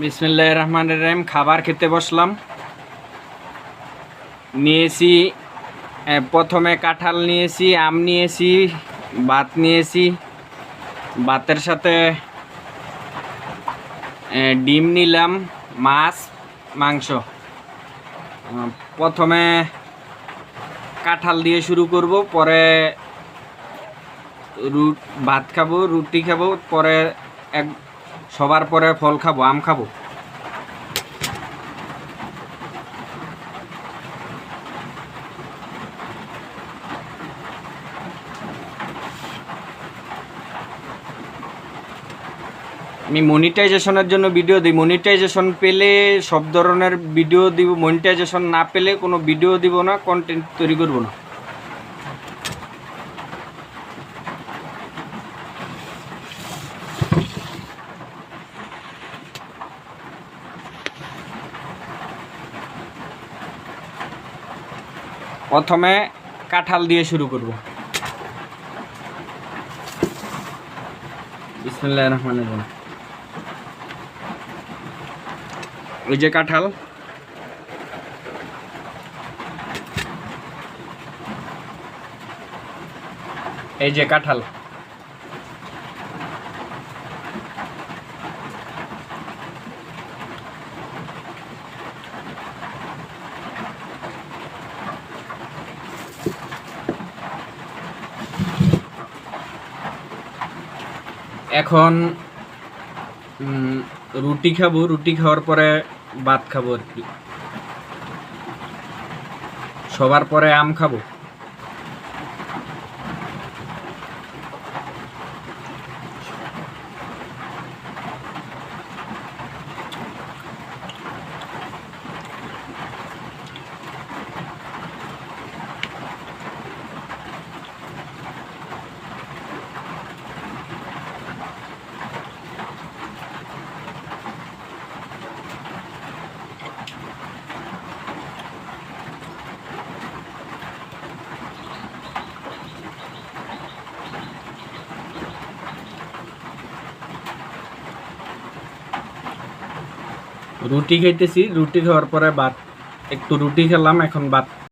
বিসমিল্লাহির রহমানির রহিম। খাবার খেতে বসলাম। নিয়েছি প্রথমে কাঁঠাল নিয়েছি, আম নিয়েছি, ভাত নিয়েছি। ভাতের সাথে ডিম নিলাম, মাছ, মাংস। প্রথমে কাঁঠাল দিয়ে শুরু করব, পরে ভাত খাবো, রুটি খাবো, পরে সবার পরে ফল খাবো, আম খাবো। আমি মনিটাইজেশনের জন্য ভিডিও দিই। মনিটাইজেশন পেলে সব ধরনের ভিডিও দিব, মনিটাইজেশন না পেলে কোনো ভিডিও দিব না, কন্টেন্ট তৈরি করব না। প্রথমে কাঁঠাল দিয়ে শুরু করব। বিসমিল্লাহির রহমানির রহিম। ওই যে কাঁঠাল, এই যে কাঁঠাল। এখন রুটি খাবো, রুটি খাওয়ার পরে ভাত খাবো আর কি। সবার পরে আম খাবো। রুটি খাইতেছি, রুটি খাওয়ার পরে ভাত, একটু রুটি খেলাম, এখন ভাত